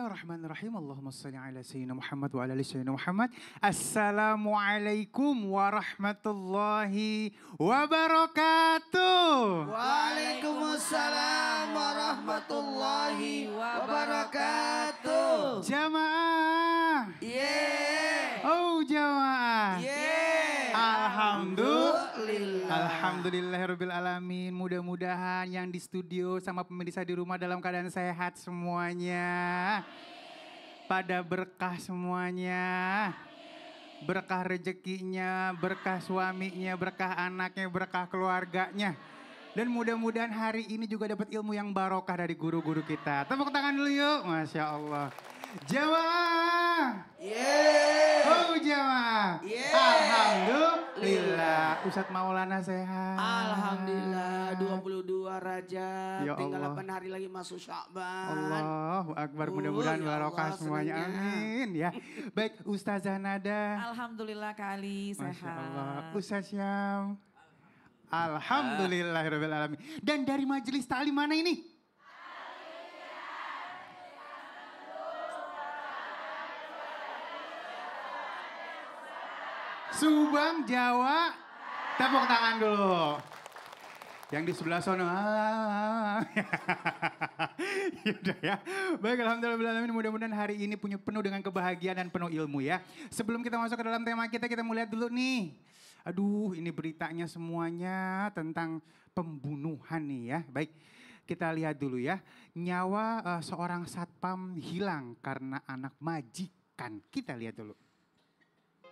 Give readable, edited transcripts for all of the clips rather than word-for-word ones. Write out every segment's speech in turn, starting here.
Bismillahirrahmanirrahim. Allahumma salli ala sayyidina Muhammad wa ala ali sayyidina Muhammad. Assalamualaikum warahmatullahi wabarakatuh. Waalaikumsalam warahmatullahi wabarakatuh. Jamaah. Yeah. Oh jamaah. Yeah. Alhamdulillah. Alhamdulillahirabbil alamin. Mudah-mudahan yang di studio sama pemirsa di rumah dalam keadaan sehat semuanya. Pada berkah semuanya. Berkah rezekinya, berkah suaminya, berkah anaknya, berkah keluarganya. Dan mudah-mudahan hari ini juga dapat ilmu yang barokah dari guru-guru kita. Tepuk tangan dulu yuk. Masya Allah. Jamaah. Yeah. Oh jamaah. Yeah. Alhamdulillah. Ustadz Maulana sehat. Alhamdulillah 22 Rajab. Ya Tinggal Allah. 8 hari lagi masuk Sya'ban. Allahu Akbar. Mudah-mudahan Ya barokah Allah, semuanya. senangnya. Amin ya. Baik Ustazah Nada. Alhamdulillah kali Masya sehat. Allah. Ustaz Syam. Alhamdulillahirabbil alamin. Dan dari majelis ta'lim mana ini? Subang, Jawa. Tepuk tangan dulu. Yang di sebelah sana. Yaudah ya. Baik, alhamdulillah. Mudah-mudahan hari ini punya penuh dengan kebahagiaan dan penuh ilmu ya. Sebelum kita masuk ke dalam tema kita mau lihat dulu nih. Aduh, ini beritanya semuanya tentang pembunuhan nih ya. Baik, kita lihat dulu ya. Nyawa seorang satpam hilang karena anak majikan. Kita lihat dulu.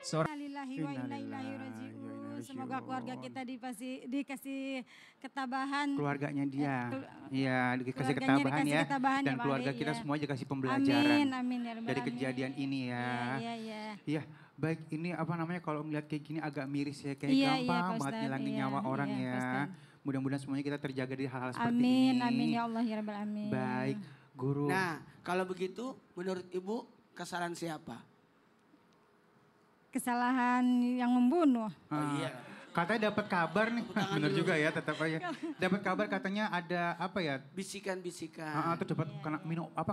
Innalillahi wa inna ilaihi raji'un. Semoga keluarga kita dikasih ketabahan. Keluarganya dia. Iya, dikasih Keluarganya ketabahan dikasih ya. ketabahan Dan ya, keluarga Bali, kita ya. semua dikasih pembelajaran. Amin, amin ya rabbal dari alamin. kejadian ini ya. Iya. Iya, baik ini apa namanya kalau melihat kayak gini agak miris ya. Kayak Iya, gampang Pak banget Ustadz, ngilangin iya, nyawa orang iya, Pak ya. Ustadz. Mudah-mudahan semuanya kita terjaga dari hal-hal seperti Amin, ini. amin ya Allah ya rabbal alamin. Baik, guru. Nah, kalau begitu menurut Ibu kesalahan siapa? Kesalahan yang membunuh. Oh iya. Katanya dapat kabar nih. tangan Bener dulu. juga ya, tetap aja. Dapat kabar katanya ada apa ya? Bisikan-bisikan. Terus dapat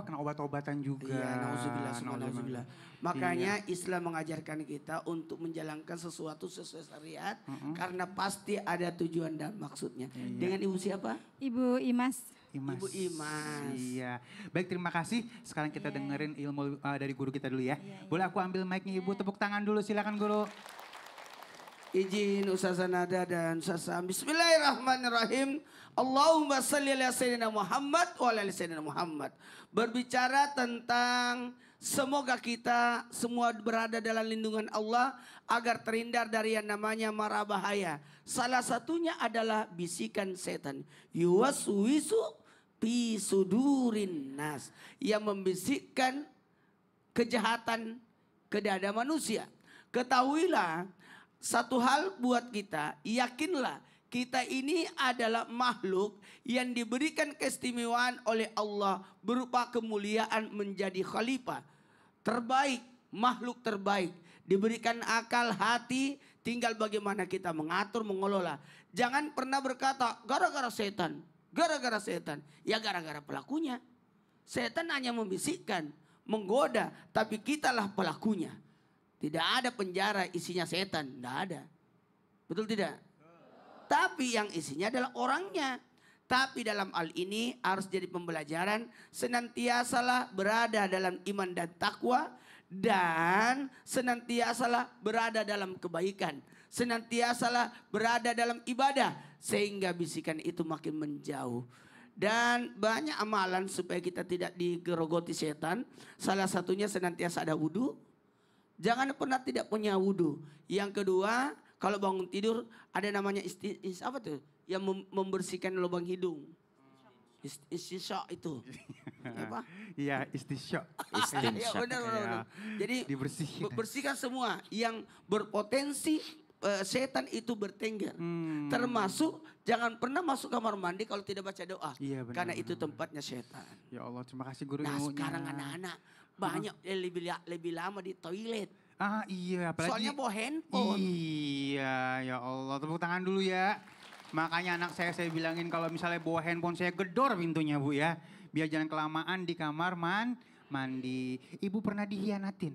kena obat-obatan juga. Iya, nauzubillah, summa Nauzubillah. nauzubillah. Makanya Islam mengajarkan kita untuk menjalankan sesuatu sesuai syariat karena pasti ada tujuan dan maksudnya. Dengan Ibu siapa? Ibu Imas. Imas. Ibu Imas. Iya. Baik, terima kasih. Sekarang kita dengerin ilmu dari guru kita dulu ya. Boleh aku ambil mic-nya Ibu, tepuk tangan dulu, silakan guru. Izin Ustazah Nada dan Ustazah. Bismillahirrahmanirrahim. Allahumma salli ala sayyidina Muhammad wa ala ali sayyidina Muhammad. Berbicara tentang semoga kita semua berada dalam lindungan Allah agar terhindar dari yang namanya mara bahaya. Salah satunya adalah bisikan setan. Yuwaswisu fi sudurin nas. Yang membisikkan kejahatan ke dada manusia. Ketahuilah satu hal buat kita, yakinlah kita ini adalah makhluk yang diberikan keistimewaan oleh Allah berupa kemuliaan menjadi khalifah. Terbaik, makhluk terbaik. Diberikan akal, hati, tinggal bagaimana kita mengatur, mengelola. Jangan pernah berkata, gara-gara setan, gara-gara setan. Ya gara-gara pelakunya. Setan hanya membisikkan, menggoda, tapi kitalah pelakunya. Tidak ada penjara isinya setan, tidak ada. Betul tidak? Tapi yang isinya adalah orangnya. Tapi dalam hal ini harus jadi pembelajaran. Senantiasalah berada dalam iman dan takwa. Dan senantiasalah berada dalam kebaikan. Senantiasalah berada dalam ibadah. Sehingga bisikan itu makin menjauh. Dan banyak amalan supaya kita tidak digerogoti setan. Salah satunya senantiasa ada wudhu. Jangan pernah tidak punya wudhu. Yang kedua, kalau bangun tidur ada namanya apa tuh? Yang membersihkan lubang hidung. Istisya itu. Apa? Iya, istisya. Ya, benar. Jadi bersihkan semua yang berpotensi setan itu bertengger. Termasuk jangan pernah masuk kamar mandi kalau tidak baca doa. Iya, benar, karena itu tempatnya setan. Ya Allah, terima kasih guru Nah ilmunya. sekarang anak-anak banyak yang lebih lama di toilet. Iya, apalagi. Soalnya bawa handphone. Iya, ya Allah, tepuk tangan dulu ya. Makanya anak saya bilangin kalau misalnya bawa handphone saya gedor pintunya Bu ya. Biar jangan kelamaan di kamar mandi. Ibu pernah dihianatin?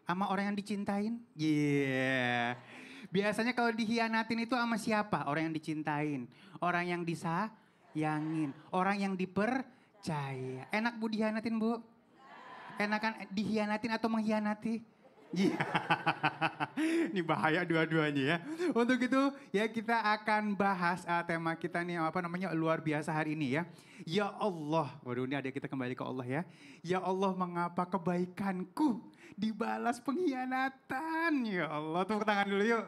Sama orang yang dicintain? Iya. Biasanya kalau dihianatin itu sama siapa? Orang yang dicintain. Orang yang disayangin. Orang yang dipercaya. Enak Bu dihianatin Bu? Enakan dihianatin atau mengkhianati? Iya. Ini bahaya dua-duanya ya. Untuk itu ya kita akan bahas tema kita nih luar biasa hari ini ya. Ya Allah, waduh ini ada kita kembali ke Allah ya. Ya Allah, mengapa kebaikanku dibalas pengkhianatan? Ya Allah, tepuk tangan dulu yuk.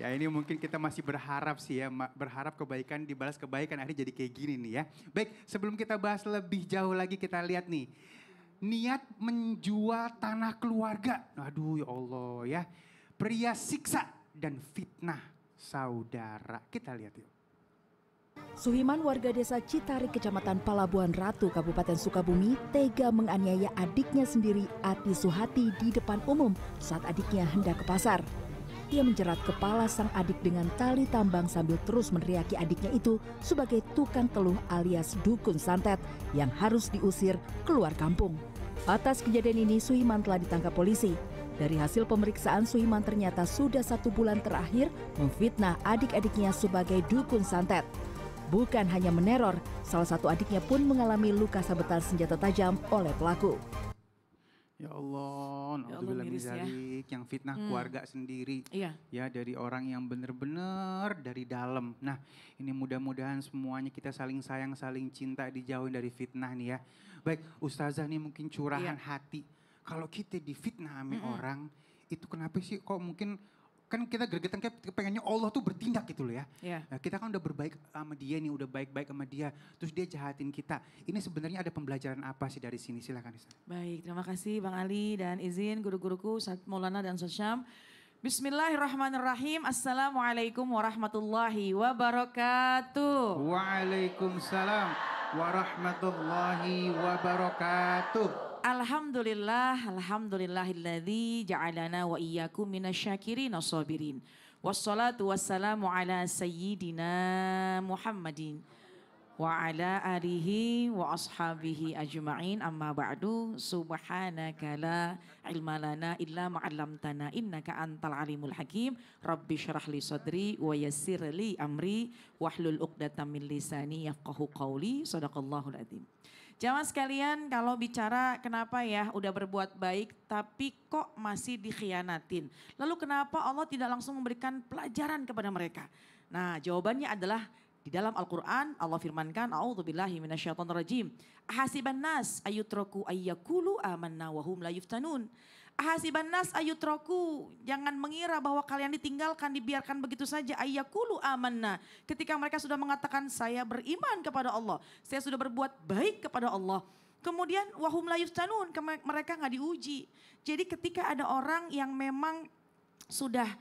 Ya ini mungkin kita masih berharap sih ya, berharap kebaikan dibalas kebaikan, akhirnya jadi kayak gini nih ya. Baik, sebelum kita bahas lebih jauh lagi kita lihat nih. Niat menjual tanah keluarga. Aduh ya Allah ya. Pria siksa dan fitnah saudara. Kita lihat yuk. Suhiman warga desa Citari, Kecamatan Palabuhan Ratu, Kabupaten Sukabumi, tega menganiaya adiknya sendiri, Ati Suhati, di depan umum saat adiknya hendak ke pasar. Dia menjerat kepala sang adik dengan tali tambang sambil terus meneriaki adiknya itu sebagai tukang teluh alias dukun santet yang harus diusir keluar kampung. Atas kejadian ini, Suhiman telah ditangkap polisi. Dari hasil pemeriksaan, Suhiman ternyata sudah 1 bulan terakhir memfitnah adik-adiknya sebagai dukun santet. Bukan hanya meneror, salah satu adiknya pun mengalami luka sabetan senjata tajam oleh pelaku. Ya Allah, naudzubillah min dzalik, yang fitnah keluarga sendiri. Iya. Ya dari orang yang benar-benar dari dalam. Nah ini mudah-mudahan semuanya kita saling sayang, saling cinta, dijauhin dari fitnah nih ya. Baik Ustazah nih mungkin curahan hati. Kalau kita difitnah sama orang, itu kenapa sih kok mungkin... Kan kita gregetan kayak pengennya Allah tuh bertindak gitu loh ya. Yeah. Nah, kita kan udah berbaik sama dia nih, udah baik-baik sama dia. Terus dia jahatin kita. Ini sebenarnya ada pembelajaran apa sih dari sini? Silakan Ustaz. Baik, terima kasih Bang Ali dan izin guru-guruku Ustaz Maulana dan Ustaz Syam. Bismillahirrahmanirrahim. Assalamualaikum warahmatullahi wabarakatuh. Waalaikumsalam warahmatullahi wabarakatuh. Alhamdulillahilladzi ja'alana wa iyyakum minasyakirin as-sabirin. Wassalatu wassalamu ala sayyidina Muhammadin wa ala alihi wa ashabihi ajma'in, amma ba'du. Subhanaka la ilma lana illa ma 'allamtana innaka antal alimul hakim. Rabbi syrah li sadri wa yassir li amri wahlul 'uqdatam min lisani yafqahu qawli. Shadaqallahul adzim. Jamaah sekalian, kalau bicara kenapa ya udah berbuat baik tapi kok masih dikhianatin. Lalu kenapa Allah tidak langsung memberikan pelajaran kepada mereka? Nah, jawabannya adalah di dalam Al-Quran Allah firmankan, A'udzubillahi minasyaitonirrajim. Ahasiban nas ayyutraku ayyakulu amanna wa hum la yuftanun. Ahasiban nas ayyutraku, jangan mengira bahwa kalian ditinggalkan, dibiarkan begitu saja. Ayyakulu amanna, ketika mereka sudah mengatakan saya beriman kepada Allah, saya sudah berbuat baik kepada Allah. Kemudian wahum la yuftanun, mereka nggak diuji. Jadi ketika ada orang yang memang sudah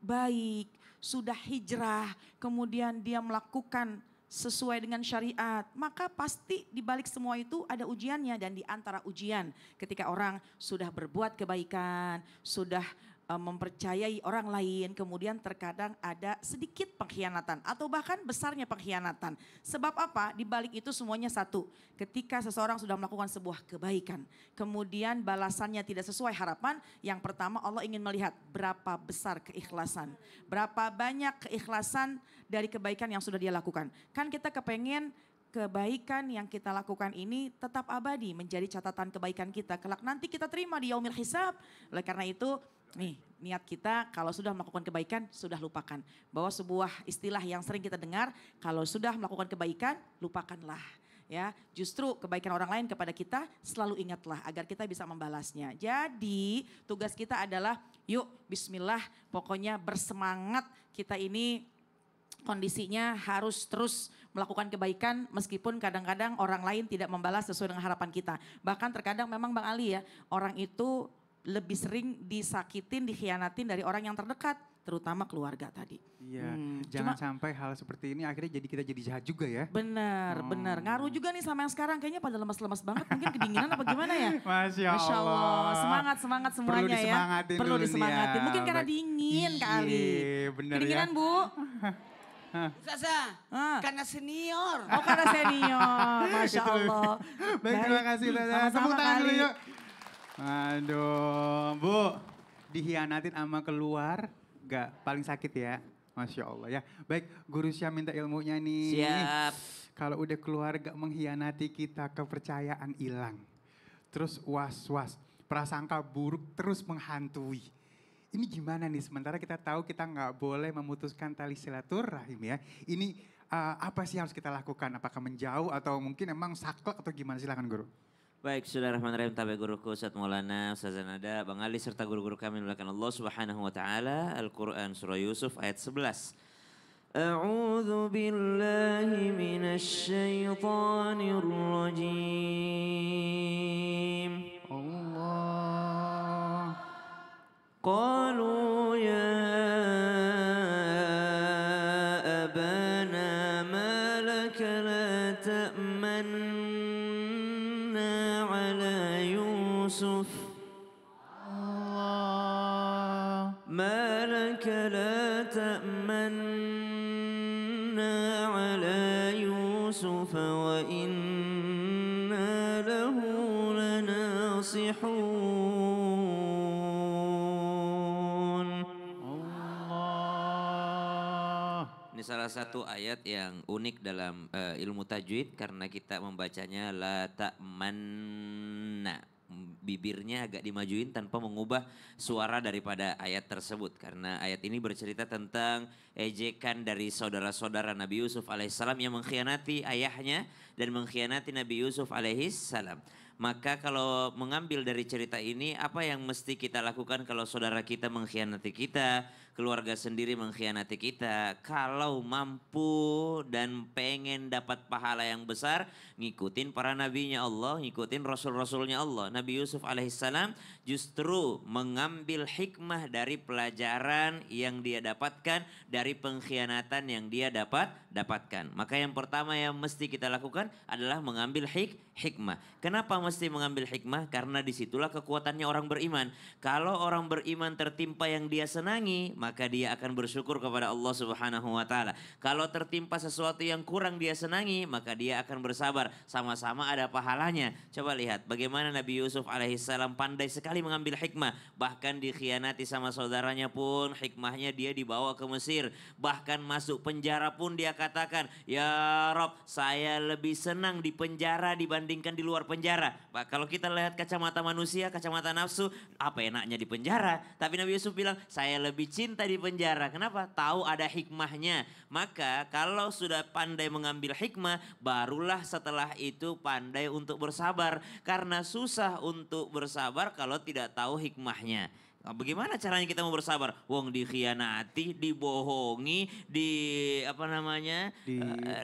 baik, sudah hijrah, kemudian dia melakukan sesuai dengan syariat, maka pasti di balik semua itu ada ujiannya. Dan di antara ujian ketika orang sudah berbuat kebaikan, sudah mempercayai orang lain, kemudian terkadang ada sedikit pengkhianatan atau bahkan besarnya pengkhianatan. Sebab apa? Di balik itu semuanya satu. Ketika seseorang sudah melakukan sebuah kebaikan, kemudian balasannya tidak sesuai harapan, yang pertama Allah ingin melihat berapa besar keikhlasan, berapa banyak keikhlasan dari kebaikan yang sudah dia lakukan. Kan kita kepengen kebaikan yang kita lakukan ini tetap abadi, menjadi catatan kebaikan kita. Kelak nanti kita terima di yaumil hisab. Oleh karena itu, nih niat kita kalau sudah melakukan kebaikan sudah lupakan. Bahwa sebuah istilah yang sering kita dengar, kalau sudah melakukan kebaikan lupakanlah. Ya, justru kebaikan orang lain kepada kita selalu ingatlah agar kita bisa membalasnya. Jadi tugas kita adalah yuk bismillah, pokoknya bersemangat. Kita ini kondisinya harus terus melakukan kebaikan meskipun kadang-kadang orang lain tidak membalas sesuai dengan harapan kita. Bahkan terkadang memang Bang Ali ya, orang itu lebih sering disakitin, dikhianatin dari orang yang terdekat, terutama keluarga tadi. Iya, jangan sampai hal seperti ini akhirnya kita jadi jahat juga ya. Benar, benar. Ngaruh juga nih sama yang sekarang kayaknya pada lemas-lemas banget, mungkin kedinginan apa gimana ya? Masya Allah. Semangat semuanya ya. Perlu disemangatin. Mungkin karena dingin kali. Bener Kedinginan ya. Bu. Ustazah, Ah. karena senior. Oh karena senior, Masya Allah. Baik, terima kasih Ustazah. Sama-sama Tepuk tangan dulu kali. yuk. Aduh, Bu. Dihianatin sama keluarga, paling sakit ya. Masya Allah ya. Baik, Guru Syah minta ilmunya nih. Siap. Kalau udah keluarga mengkhianati kita, kepercayaan hilang. Terus was-was, prasangka buruk terus menghantui. Ini gimana nih, sementara kita tahu kita nggak boleh memutuskan tali silaturahim ya. Ini apa sih yang harus kita lakukan? Apakah menjauh atau mungkin emang saklek atau gimana? Silakan Guru. Baik, Bismillahirrahmanirrahim. Tabe guruku Ustaz Maulana, Ustazah Nada, Bang Ali serta guru-guru kami dimuliakan Allah Subhanahu wa taala. Al-Qur'an surah Yusuf ayat 11. A'udzu billahi minasy syaithanir rajim. Allah. قالوا يا أبانا ما لك لا تأمنا على يوسف ما لك لا تأمنا على يوسف وإنا له لناصحون. Ini salah satu ayat yang unik dalam ilmu tajwid karena kita membacanya la ta'manna. Bibirnya agak dimajuin tanpa mengubah suara daripada ayat tersebut. Karena ayat ini bercerita tentang ejekan dari saudara-saudara Nabi Yusuf alaihissalam yang mengkhianati ayahnya dan mengkhianati Nabi Yusuf alaihissalam. Maka kalau mengambil dari cerita ini, apa yang mesti kita lakukan kalau saudara kita mengkhianati kita, keluarga sendiri mengkhianati kita? Kalau mampu dan pengen dapat pahala yang besar, ngikutin para nabinya Allah, ngikutin rasul-rasulnya Allah. Nabi Yusuf alaihissalam justru mengambil hikmah dari pelajaran yang dia dapatkan, dari pengkhianatan yang dia dapatkan. Maka yang pertama yang mesti kita lakukan adalah mengambil hikmah. Kenapa mesti mengambil hikmah? Karena disitulah kekuatannya orang beriman. Kalau orang beriman tertimpa yang dia senangi, maka dia akan bersyukur kepada Allah Subhanahu wa taala. Kalau tertimpa sesuatu yang kurang dia senangi, maka dia akan bersabar. Sama-sama ada pahalanya. Coba lihat bagaimana Nabi Yusuf alaihissalam pandai sekali mengambil hikmah. Bahkan dikhianati sama saudaranya pun hikmahnya dia dibawa ke Mesir. Bahkan masuk penjara pun dia katakan, "Ya Rob, saya lebih senang di penjara dibandingkan di luar penjara." Kalau kita lihat kacamata manusia, kacamata nafsu, apa enaknya di penjara? Tapi Nabi Yusuf bilang, "Saya lebih cinta di penjara." Kenapa? Tahu ada hikmahnya. Maka kalau sudah pandai mengambil hikmah, barulah setelah itu pandai untuk bersabar. Karena susah untuk bersabar kalau tidak tahu hikmahnya. Bagaimana caranya kita mau bersabar? Wong dikhianati, dibohongi,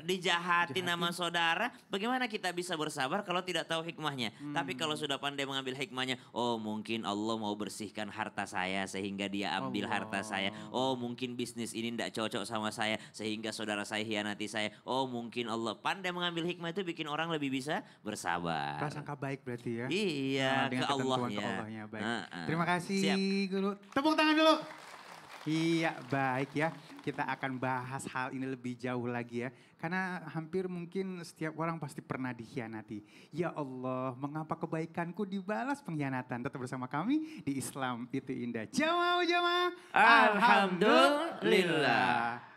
dijahatin nama saudara. Bagaimana kita bisa bersabar kalau tidak tahu hikmahnya? Tapi kalau sudah pandai mengambil hikmahnya, oh mungkin Allah mau bersihkan harta saya sehingga dia ambil harta saya. Oh mungkin bisnis ini tidak cocok sama saya sehingga saudara saya hianati saya. Oh mungkin Allah pandai mengambil hikmah itu bikin orang lebih bisa bersabar. Prasangka baik berarti ya. Iya, Dengan ke ketentuan Allahnya. ke Allahnya. Baik. Heeh. Terima kasih Siap. Guru. Tepuk tangan dulu. Iya baik ya, kita akan bahas hal ini lebih jauh lagi ya. Karena hampir mungkin setiap orang pasti pernah dikhianati. Ya Allah, mengapa kebaikanku dibalas pengkhianatan? Tetap bersama kami di Islam Itu Indah. Jamaah, Alhamdulillah.